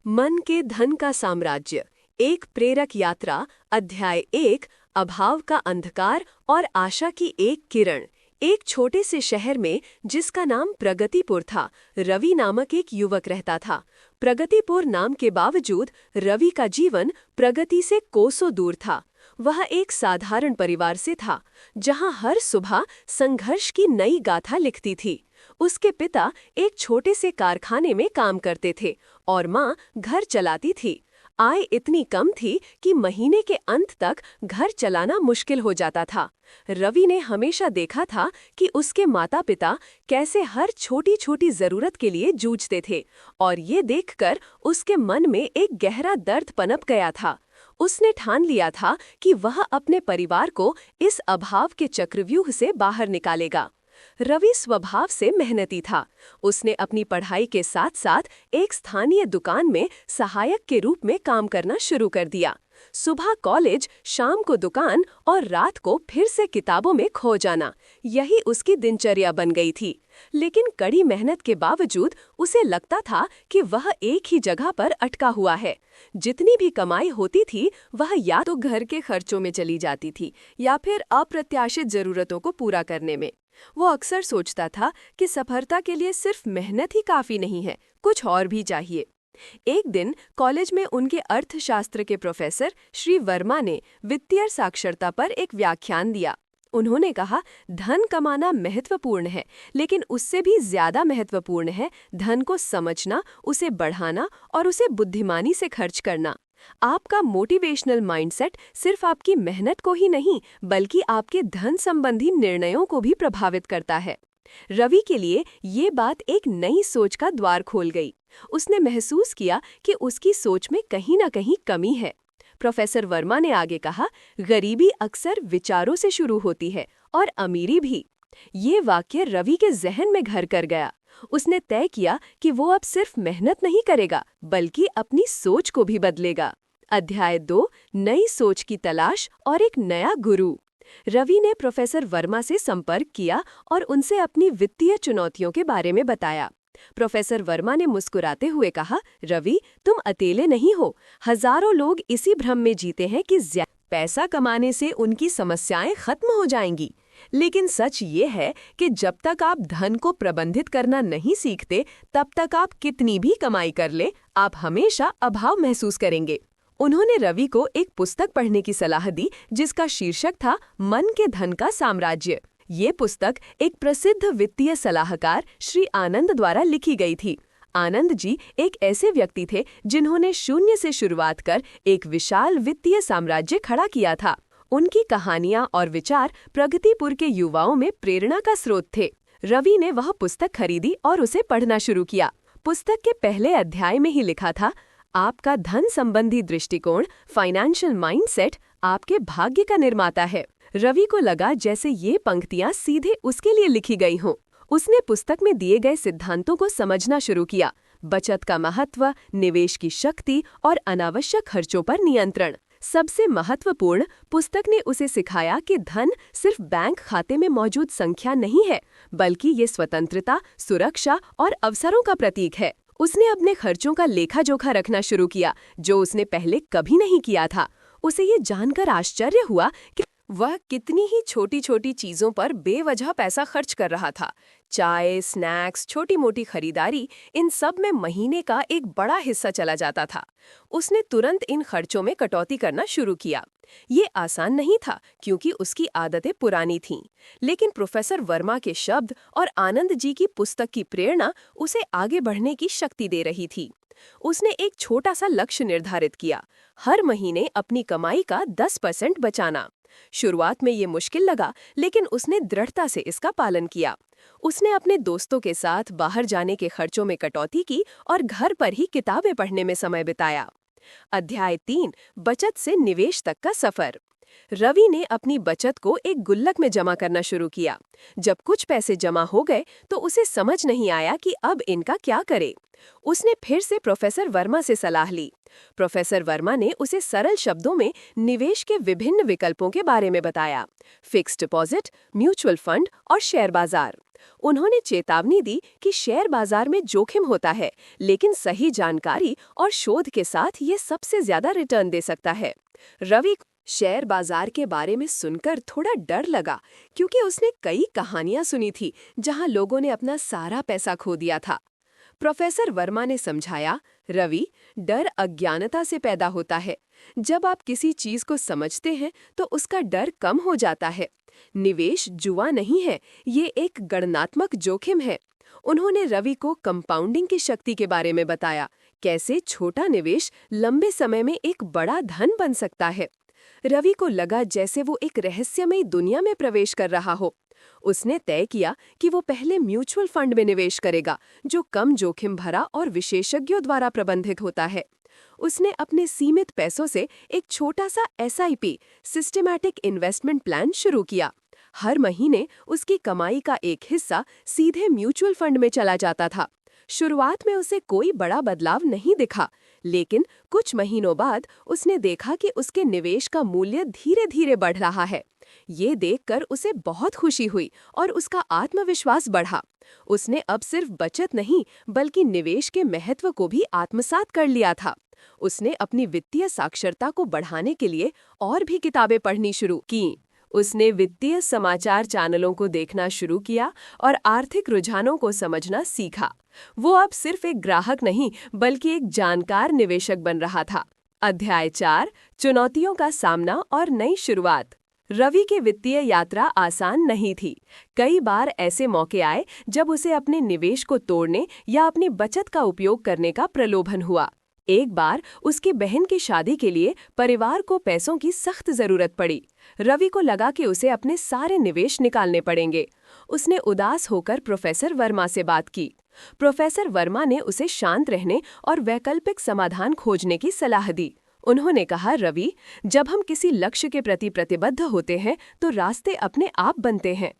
मन के धन का साम्राज्य, एक प्रेरक यात्रा। अध्याय 1। अभाव का अंधकार और आशा की एक किरण। एक छोटे से शहर में, जिसका नाम प्रगतिपुर था, रवि नामक एक युवक रहता था। प्रगतिपुर नाम के बावजूद रवि का जीवन प्रगति से कोसों दूर था। वह एक साधारण परिवार से था, जहां हर सुबह संघर्ष की नई गाथा लिखती थी। उसके पिता एक छोटे से कारखाने में काम करते थे और माँ घर चलाती थी। आय इतनी कम थी कि महीने के अंत तक घर चलाना मुश्किल हो जाता था। रवि ने हमेशा देखा था कि उसके माता पिता कैसे हर छोटी छोटी जरूरत के लिए जूझते थे, और ये देखकर उसके मन में एक गहरा दर्द पनप गया था। उसने ठान लिया था कि वह अपने परिवार को इस अभाव के चक्रव्यूह से बाहर निकालेगा। रवि स्वभाव से मेहनती था। उसने अपनी पढ़ाई के साथ साथ एक स्थानीय दुकान में सहायक के रूप में काम करना शुरू कर दिया। सुबह कॉलेज, शाम को दुकान और रात को फिर से किताबों में खो जाना, यही उसकी दिनचर्या बन गई थी। लेकिन कड़ी मेहनत के बावजूद उसे लगता था कि वह एक ही जगह पर अटका हुआ है। जितनी भी कमाई होती थी, वह या तो घर के खर्चों में चली जाती थी या फिर अप्रत्याशित जरूरतों को पूरा करने में। वो अक्सर सोचता था कि सफलता के लिए सिर्फ मेहनत ही काफी नहीं है, कुछ और भी चाहिए। एक दिन कॉलेज में उनके अर्थशास्त्र के प्रोफेसर श्री वर्मा ने वित्तीय साक्षरता पर एक व्याख्यान दिया। उन्होंने कहा, धन कमाना महत्वपूर्ण है, लेकिन उससे भी ज्यादा महत्वपूर्ण है धन को समझना, उसे बढ़ाना और उसे बुद्धिमानी से खर्च करना। आपका मोटिवेशनल माइंडसेट सिर्फ आपकी मेहनत को ही नहीं, बल्कि आपके धन संबंधी निर्णयों को भी प्रभावित करता है। रवि के लिए ये बात एक नई सोच का द्वार खोल गई। उसने महसूस किया कि उसकी सोच में कहीं न कहीं कमी है। प्रोफेसर वर्मा ने आगे कहा, गरीबी अक्सर विचारों से शुरू होती है और अमीरी भी। ये वाक्य रवि के जहन में घर कर गया। उसने तय किया कि वो अब सिर्फ मेहनत नहीं करेगा, बल्कि अपनी सोच को भी बदलेगा। अध्याय 2। नई सोच की तलाश और एक नया गुरु। रवि ने प्रोफेसर वर्मा से संपर्क किया और उनसे अपनी वित्तीय चुनौतियों के बारे में बताया। प्रोफेसर वर्मा ने मुस्कुराते हुए कहा, रवि, तुम अकेले नहीं हो। हजारों लोग इसी भ्रम में जीते हैं कि पैसा कमाने से उनकी समस्याएं खत्म हो जाएंगी। लेकिन सच ये है कि जब तक आप धन को प्रबंधित करना नहीं सीखते, तब तक आप कितनी भी कमाई कर ले, आप हमेशा अभाव महसूस करेंगे। उन्होंने रवि को एक पुस्तक पढ़ने की सलाह दी, जिसका शीर्षक था मन के धन का साम्राज्य। ये पुस्तक एक प्रसिद्ध वित्तीय सलाहकार श्री आनंद द्वारा लिखी गई थी। आनंद जी एक ऐसे व्यक्ति थे जिन्होंने शून्य से शुरुआत कर एक विशाल वित्तीय साम्राज्य खड़ा किया था। उनकी कहानियां और विचार प्रगतिपुर के युवाओं में प्रेरणा का स्रोत थे। रवि ने वह पुस्तक खरीदी और उसे पढ़ना शुरू किया। पुस्तक के पहले अध्याय में ही लिखा था, आपका धन संबंधी दृष्टिकोण, फाइनेंशियल माइंडसेट, आपके भाग्य का निर्माता है। रवि को लगा जैसे ये पंक्तियां सीधे उसके लिए लिखी गई हों। उसने पुस्तक में दिए गए सिद्धांतों को समझना शुरू किया। बचत का महत्व, निवेश की शक्ति और अनावश्यक खर्चों पर नियंत्रण। सबसे महत्वपूर्ण, पुस्तक ने उसे सिखाया कि धन सिर्फ बैंक खाते में मौजूद संख्या नहीं है, बल्कि ये स्वतंत्रता, सुरक्षा और अवसरों का प्रतीक है। उसने अपने खर्चों का लेखा जोखा रखना शुरू किया, जो उसने पहले कभी नहीं किया था। उसे ये जानकर आश्चर्य हुआ कि वह कितनी ही छोटी छोटी चीजों पर बेवजह पैसा खर्च कर रहा था। चाय, स्नैक्स, छोटी मोटी खरीदारी, इन सब में महीने का एक बड़ा हिस्सा चला जाता था। उसने तुरंत इन खर्चों में कटौती करना शुरू किया। ये आसान नहीं था, क्योंकि उसकी आदतें पुरानी थीं। लेकिन प्रोफेसर वर्मा के शब्द और आनंद जी की पुस्तक की प्रेरणा उसे आगे बढ़ने की शक्ति दे रही थी। उसने एक छोटा सा लक्ष्य निर्धारित किया, हर महीने अपनी कमाई का 10% बचाना। शुरुआत में ये मुश्किल लगा, लेकिन उसने दृढ़ता से इसका पालन किया। उसने अपने दोस्तों के साथ बाहर जाने के खर्चों में कटौती की और घर पर ही किताबें पढ़ने में समय बिताया। अध्याय 3। बचत से निवेश तक का सफर। रवि ने अपनी बचत को एक गुल्लक में जमा करना शुरू किया। जब कुछ पैसे जमा हो गए तो उसे समझ नहीं आया कि अब इनका क्या करे। उसने फिर से प्रोफेसर वर्मा से सलाह ली। प्रोफेसर वर्मा ने उसे सरल शब्दों में निवेश के विभिन्न विकल्पों के बारे में बताया, फिक्स्ड डिपॉजिट, म्यूचुअल फंड और शेयर बाजार। उन्होंने चेतावनी दी कि शेयर बाजार में जोखिम होता है, लेकिन सही जानकारी और शोध के साथ ये सबसे ज्यादा रिटर्न दे सकता है। रवि को शेयर बाजार के बारे में सुनकर थोड़ा डर लगा, क्योंकि उसने कई कहानियां सुनी थी जहां लोगों ने अपना सारा पैसा खो दिया था। प्रोफेसर वर्मा ने समझाया, रवि, डर अज्ञानता से पैदा होता है। जब आप किसी चीज को समझते हैं तो उसका डर कम हो जाता है। निवेश जुआ नहीं है, ये एक गणनात्मक जोखिम है। उन्होंने रवि को कंपाउंडिंग की शक्ति के बारे में बताया, कैसे छोटा निवेश लंबे समय में एक बड़ा धन बन सकता है। रवि को लगा जैसे वो एक रहस्यमयी दुनिया में प्रवेश कर रहा हो। उसने तय किया कि वो पहले म्यूचुअल फंड में निवेश करेगा, जो कम जोखिम भरा और विशेषज्ञों द्वारा प्रबंधित होता है। उसने अपने सीमित पैसों से एक छोटा सा SIP सिस्टमैटिक इन्वेस्टमेंट प्लान शुरू किया। हर महीने उसकी कमाई का एक हिस्सा सीधे म्यूचुअल फंड में चला जाता था। शुरुआत में उसे कोई बड़ा बदलाव नहीं दिखा, लेकिन कुछ महीनों बाद उसने देखा कि उसके निवेश का मूल्य धीरे धीरे बढ़ रहा है। ये देखकर उसे बहुत खुशी हुई और उसका आत्मविश्वास बढ़ा। उसने अब सिर्फ बचत नहीं, बल्कि निवेश के महत्व को भी आत्मसात कर लिया था। उसने अपनी वित्तीय साक्षरता को बढ़ाने के लिए और भी किताबें पढ़नी शुरू की। उसने वित्तीय समाचार चैनलों को देखना शुरू किया और आर्थिक रुझानों को समझना सीखा। वो अब सिर्फ एक ग्राहक नहीं, बल्कि एक जानकार निवेशक बन रहा था। अध्याय 4, चुनौतियों का सामना और नई शुरुआत। रवि की वित्तीय यात्रा आसान नहीं थी। कई बार ऐसे मौके आए जब उसे अपने निवेश को तोड़ने या अपनी बचत का उपयोग करने का प्रलोभन हुआ। एक बार उसकी बहन की शादी के लिए परिवार को पैसों की सख्त जरूरत पड़ी। रवि को लगा कि उसे अपने सारे निवेश निकालने पड़ेंगे। उसने उदास होकर प्रोफेसर वर्मा से बात की। प्रोफेसर वर्मा ने उसे शांत रहने और वैकल्पिक समाधान खोजने की सलाह दी। उन्होंने कहा, रवि, जब हम किसी लक्ष्य के प्रति प्रतिबद्ध होते हैं तो रास्ते अपने आप बनते हैं।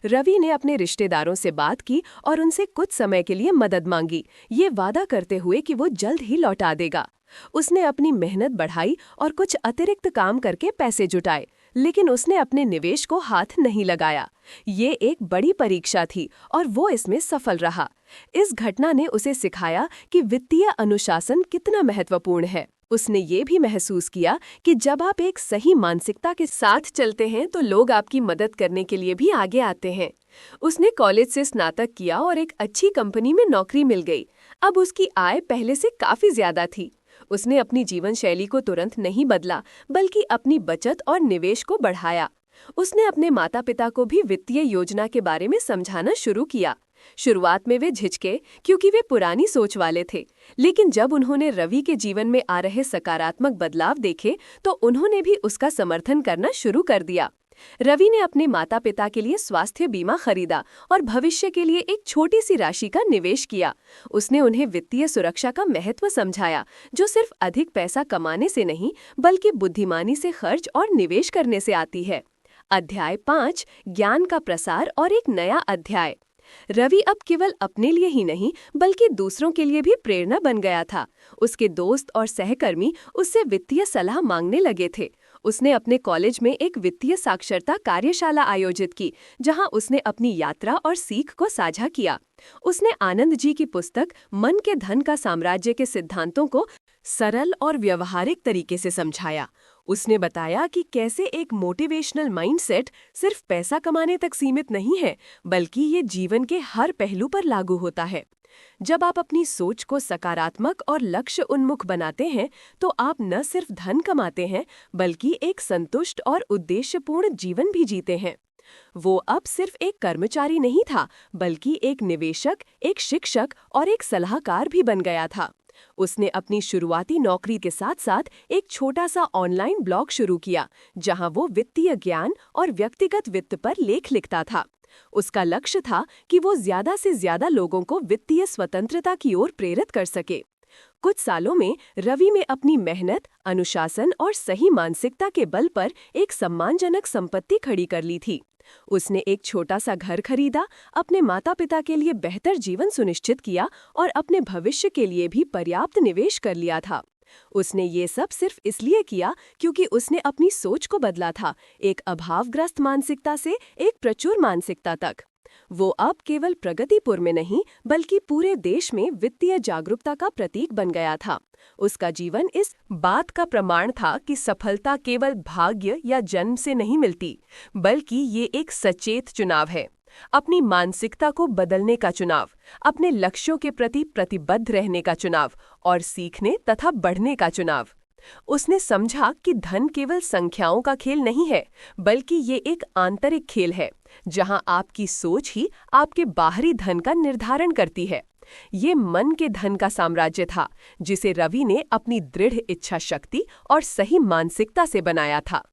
रवि ने अपने रिश्तेदारों से बात की और उनसे कुछ समय के लिए मदद मांगी, ये वादा करते हुए कि वो जल्द ही लौटा देगा। उसने अपनी मेहनत बढ़ाई और कुछ अतिरिक्त काम करके पैसे जुटाए, लेकिन उसने अपने निवेश को हाथ नहीं लगाया। ये एक बड़ी परीक्षा थी और वो इसमें सफल रहा। इस घटना ने उसे सिखाया कि वित्तीय अनुशासन कितना महत्वपूर्ण है। उसने ये भी महसूस किया कि जब आप एक सही मानसिकता के साथ चलते हैं तो लोग आपकी मदद करने के लिए भी आगे आते हैं। उसने कॉलेज से स्नातक किया और एक अच्छी कंपनी में नौकरी मिल गई। अब उसकी आय पहले से काफी ज्यादा थी। उसने अपनी जीवन शैली को तुरंत नहीं बदला, बल्कि अपनी बचत और निवेश को बढ़ाया। उसने अपने माता पिता को भी वित्तीय योजना के बारे में समझाना शुरू किया। शुरुआत में वे झिझके, क्योंकि वे पुरानी सोच वाले थे, लेकिन जब उन्होंने रवि के जीवन में आ रहे सकारात्मक बदलाव देखे तो उन्होंने भी उसका समर्थन करना शुरू कर दिया। रवि ने अपने माता पिता के लिए स्वास्थ्य बीमा खरीदा और भविष्य के लिए एक छोटी सी राशि का निवेश किया। उसने उन्हें वित्तीय सुरक्षा का महत्व समझाया, जो सिर्फ अधिक पैसा कमाने से नहीं, बल्कि बुद्धिमानी से खर्च और निवेश करने से आती है। अध्याय 5, ज्ञान का प्रसार और एक नया अध्याय। रवि अब केवल अपने लिए ही नहीं, बल्कि दूसरों के लिए भी प्रेरणा बन गया था। उसके दोस्त और सहकर्मी उससे वित्तीय सलाह मांगने लगे थे। उसने अपने कॉलेज में एक वित्तीय साक्षरता कार्यशाला आयोजित की, जहां उसने अपनी यात्रा और सीख को साझा किया। उसने आनंद जी की पुस्तक मन के धन का साम्राज्य के सिद्धांतों को सरल और व्यवहारिक तरीके से समझाया। उसने बताया कि कैसे एक मोटिवेशनल माइंडसेट सिर्फ पैसा कमाने तक सीमित नहीं है, बल्कि ये जीवन के हर पहलू पर लागू होता है। जब आप अपनी सोच को सकारात्मक और लक्ष्य उन्मुख बनाते हैं, तो आप न सिर्फ धन कमाते हैं, बल्कि एक संतुष्ट और उद्देश्यपूर्ण जीवन भी जीते हैं। वो अब सिर्फ एक कर्मचारी नहीं था, बल्कि एक निवेशक, एक शिक्षक और एक सलाहकार भी बन गया था। उसने अपनी शुरुआती नौकरी के साथ साथ एक छोटा सा ऑनलाइन ब्लॉग शुरू किया, जहां वो वित्तीय ज्ञान और व्यक्तिगत वित्त पर लेख लिखता था। उसका लक्ष्य था कि वो ज्यादा से ज्यादा लोगों को वित्तीय स्वतंत्रता की ओर प्रेरित कर सके। कुछ सालों में रवि में अपनी मेहनत, अनुशासन और सही मानसिकता के बल पर एक सम्मानजनक संपत्ति खड़ी कर ली थी। उसने एक छोटा सा घर खरीदा, अपने माता पिता के लिए बेहतर जीवन सुनिश्चित किया और अपने भविष्य के लिए भी पर्याप्त निवेश कर लिया था। उसने ये सब सिर्फ इसलिए किया क्योंकि उसने अपनी सोच को बदला था, एक अभावग्रस्त मानसिकता से एक प्रचुर मानसिकता तक। वो अब केवल प्रगतिपुर में नहीं बल्कि पूरे देश में वित्तीय जागरूकता का प्रतीक बन गया था। उसका जीवन इस बात का प्रमाण था कि सफलता केवल भाग्य या जन्म से नहीं मिलती, बल्कि ये एक सचेत चुनाव है। अपनी मानसिकता को बदलने का चुनाव, अपने लक्ष्यों के प्रति प्रतिबद्ध रहने का चुनाव और सीखने तथा बढ़ने का चुनाव। उसने समझा कि धन केवल संख्याओं का खेल नहीं है, बल्कि ये एक आंतरिक खेल है, जहां आपकी सोच ही आपके बाहरी धन का निर्धारण करती है। ये मन के धन का साम्राज्य था, जिसे रवि ने अपनी दृढ़ इच्छा शक्ति और सही मानसिकता से बनाया था।